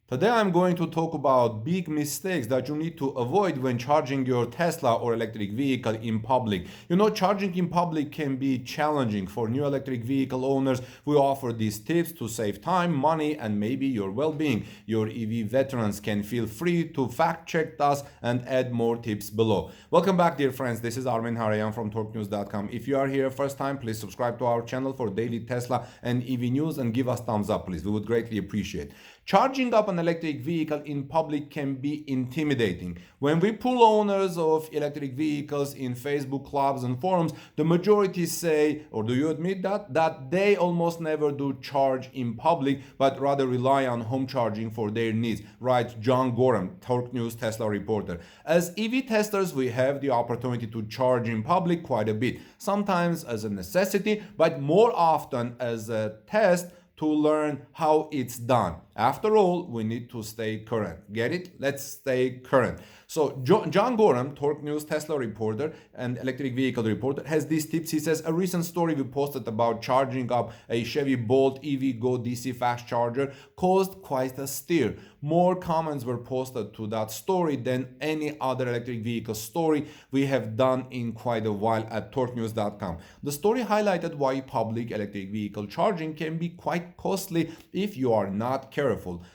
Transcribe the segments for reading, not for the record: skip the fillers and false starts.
Today I'm going to talk about big mistakes that you need to avoid when charging your Tesla or electric vehicle in public. Charging in public can be challenging for new electric vehicle owners. We offer these tips to save time, money, and maybe your well-being. Your EV veterans can feel free to fact-check us and add more tips below. Welcome back, dear friends. This is Armin Harayan from TorqueNews.com. If you are here first time, please subscribe to our channel for daily Tesla and EV news and give us thumbs up, please. We would greatly appreciate. Charging up an electric vehicle in public can be intimidating. When we pull owners of electric vehicles in Facebook clubs and forums, the majority say, or do you admit that they almost never do charge in public, but rather rely on home charging for their needs, writes John Gorham, Torque News Tesla reporter. As EV testers, we have the opportunity to charge in public quite a bit, sometimes as a necessity, but more often as a test to learn how it's done. After all, we need to stay current. Get it? Let's stay current. So John Gorham, Torque News Tesla reporter and electric vehicle reporter, has these tips. He says, a recent story we posted about charging up a Chevy Bolt EV Go DC fast charger caused quite a stir. More comments were posted to that story than any other electric vehicle story we have done in quite a while at TorqueNews.com. The story highlighted why public electric vehicle charging can be quite costly if you are not careful.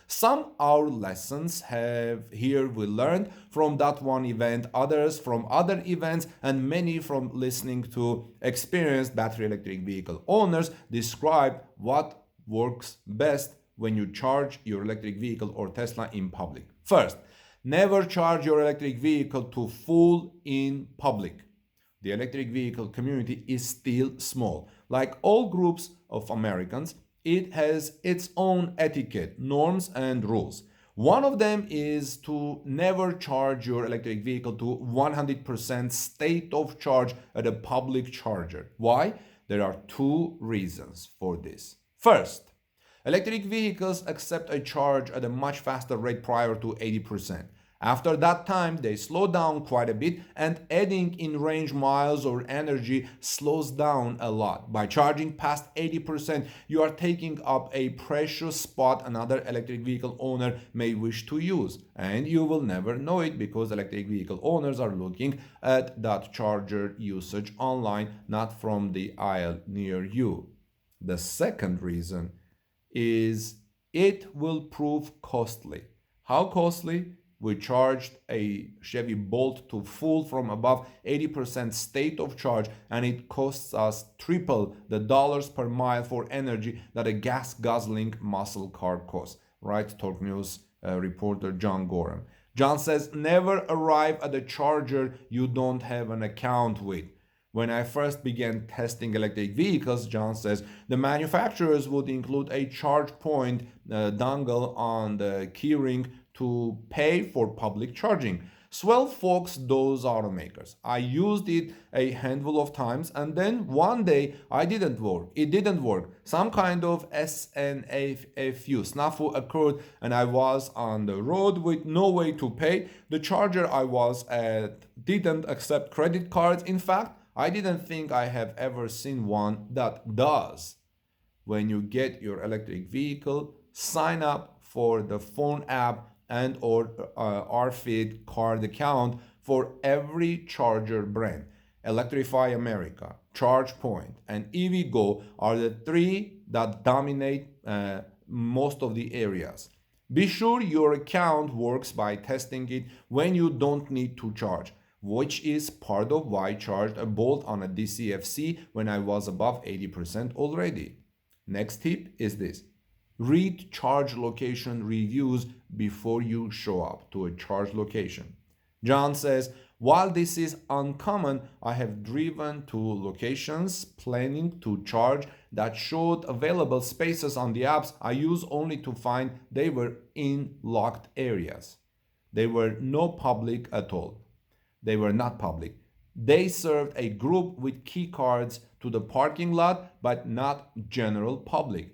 Some our lessons have here we learned from that one event, others from other events, and many from listening to experienced battery electric vehicle owners describe what works best when you charge your electric vehicle or Tesla in public. First, never charge your electric vehicle to full in public. The electric vehicle community is still small. Like all groups of Americans, it has its own etiquette, norms, and rules. One of them is to never charge your electric vehicle to 100% state of charge at a public charger. Why? There are two reasons for this. First, electric vehicles accept a charge at a much faster rate prior to 80%. After that time, they slow down quite a bit, and adding in range miles or energy slows down a lot. By charging past 80%, you are taking up a precious spot another electric vehicle owner may wish to use. And you will never know it because electric vehicle owners are looking at that charger usage online, not from the aisle near you. The second reason is it will prove costly. How costly? We charged a Chevy Bolt to full from above 80% state of charge, and it costs us triple the dollars per mile for energy that a gas guzzling muscle car costs, right? Torque News reporter John Gorham. John says, never arrive at a charger you don't have an account with. When I first began testing electric vehicles, John says, the manufacturers would include a ChargePoint dongle on the keyring to pay for public charging. Swell forks those automakers. I used it a handful of times, and then one day it didn't work. Some kind of SNAFU occurred, and I was on the road with no way to pay. The charger I was at didn't accept credit cards. In fact, I didn't think I have ever seen one that does. When you get your electric vehicle, sign up for the phone app and or RFID card account for every charger brand. Electrify America, ChargePoint, and EVgo are the three that dominate most of the areas. Be sure your account works by testing it when you don't need to charge, which is part of why I charged a Bolt on a DCFC when I was above 80% already. Next tip is this. Read charge location reviews before you show up to a charge location. John says, while this is uncommon, I have driven to locations planning to charge that showed available spaces on the apps I use only to find they were in locked areas. They were no public at all. They were not public. They served a group with key cards to the parking lot, but not general public.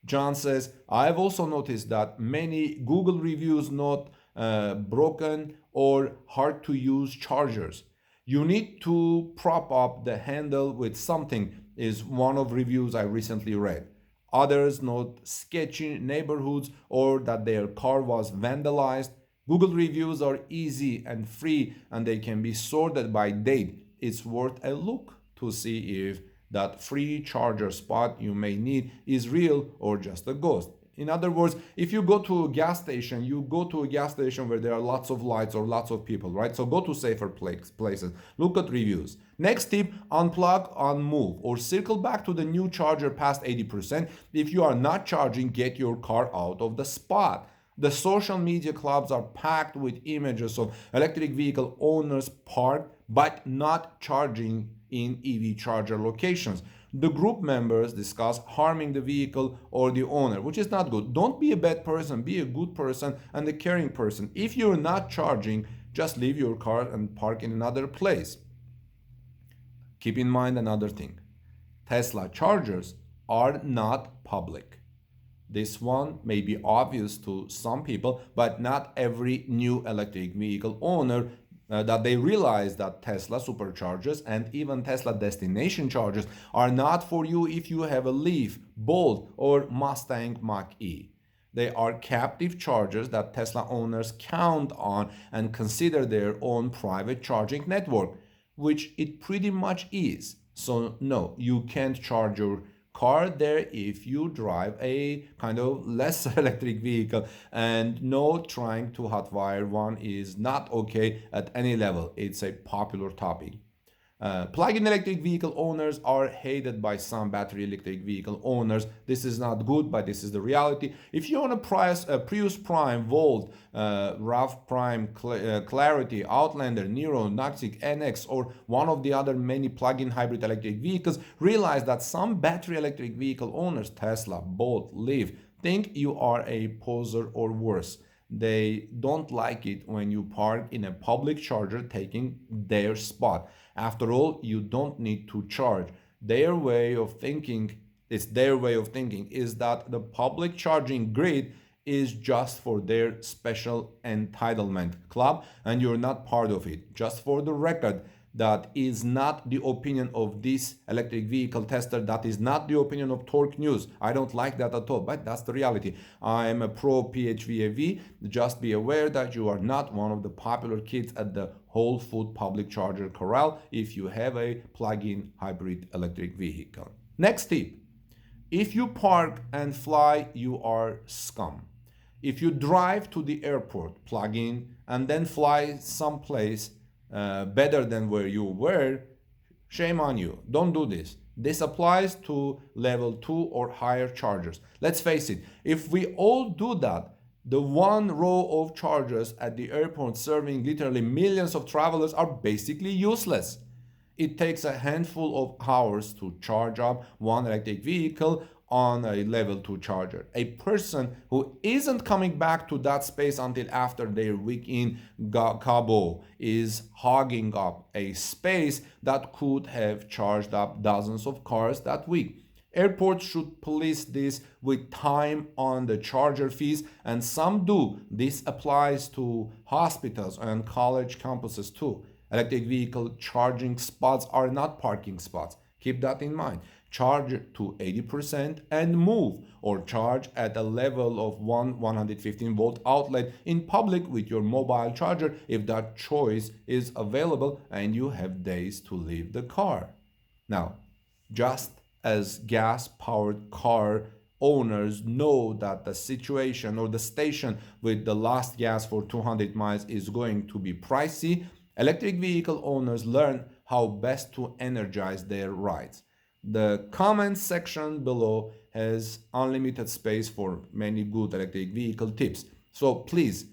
John says, I've also noticed that many Google reviews note broken or hard to use chargers. You need to prop up the handle with something is one of reviews I recently read. Others note sketchy neighborhoods or that their car was vandalized. Google reviews are easy and free and they can be sorted by date. It's worth a look to see if that free charger spot you may need is real or just a ghost. In other words, if you go to a gas station, you go to a gas station where there are lots of lights or lots of people, right? So go to safer places. Look at reviews. Next tip, unplug, unmove, or circle back to the new charger past 80%. If you are not charging, get your car out of the spot. The social media clubs are packed with images of electric vehicle owners parked but not charging in EV charger locations. The group members discuss harming the vehicle or the owner, which is not good. Don't be a bad person, be a good person and a caring person. If you're not charging, just leave your car and park in another place. Keep in mind another thing. Tesla chargers are not public. This one may be obvious to some people, but not every new electric vehicle owner that they realize that Tesla superchargers and even Tesla destination chargers are not for you if you have a Leaf, Bolt, or Mustang Mach-E. They are captive chargers that Tesla owners count on and consider their own private charging network, which it pretty much is. So no, you can't charge your car there if you drive a kind of less electric vehicle, and no, trying to hotwire one is not okay at any level. It's a popular topic. Plug-in electric vehicle owners are hated by some battery electric vehicle owners. This is not good, but this is the reality. If you own a Prius Prime, Volt, RAV Prime, Clarity, Outlander, Nero, Noxic, NX, or one of the other many plug-in hybrid electric vehicles, realize that some battery electric vehicle owners, Tesla, Bolt, Leaf, think you are a poser or worse. They don't like it when you park in a public charger taking their spot. After all, you don't need to charge. Their way of thinking is that the public charging grid is just for their special entitlement club and you're not part of it. Just for the record, that is not the opinion of this electric vehicle tester. That is not the opinion of Torque News. I don't like that at all, but that's the reality. I am a pro PHEV. Just be aware that you are not one of the popular kids at the Whole Food public charger corral if you have a plug-in hybrid electric vehicle. Next tip. If you park and fly, you are scum. If you drive to the airport, plug in, and then fly someplace better than where you were, shame on you. Don't do this. This applies to level 2 or higher chargers. Let's face it, if we all do that, the one row of chargers at the airport serving literally millions of travelers are basically useless. It takes a handful of hours to charge up one electric vehicle on a level 2 charger. A person who isn't coming back to that space until after their week in Cabo is hogging up a space that could have charged up dozens of cars that week. Airports should police this with time on the charger fees, and some do. This applies to hospitals and college campuses too. Electric vehicle charging spots are not parking spots. Keep that in mind. Charge to 80% and move, or charge at a level of 115 volt outlet in public with your mobile charger if that choice is available and you have days to leave the car. Now, just as gas-powered car owners know that the situation or the station with the last gas for 200 miles is going to be pricey, electric vehicle owners learn how best to energize their rides. The comments section below has unlimited space for many good electric vehicle tips. So please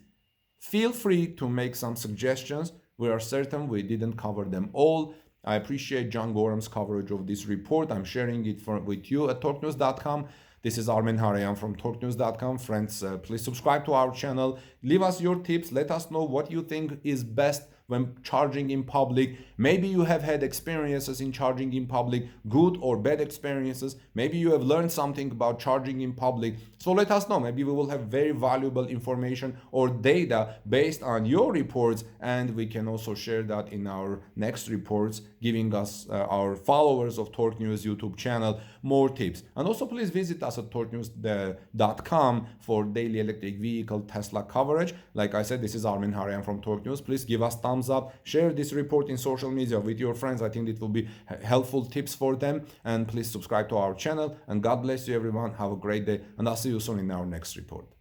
feel free to make some suggestions. We are certain we didn't cover them all. I appreciate John Gorham's coverage of this report. I'm sharing it with you at torquenews.com. This is Armen Harayan from torquenews.com. Friends, please subscribe to our channel. Leave us your tips. Let us know what you think is best when charging in public. Maybe you have had experiences in charging in public, good or bad experiences. Maybe you have learned something about charging in public. So let us know. Maybe we will have very valuable information or data based on your reports, and we can also share that in our next reports giving us, our followers of Torque News YouTube channel, more tips. And also please visit us at torquenews.com for daily electric vehicle Tesla coverage. Like I said, this is Armin Harian from Torque News. Please give us thumbs up, share this report in social media with your friends. I think it will be helpful tips for them. And please subscribe to our channel. And God bless you everyone. Have a great day. And I'll see you soon in our next report.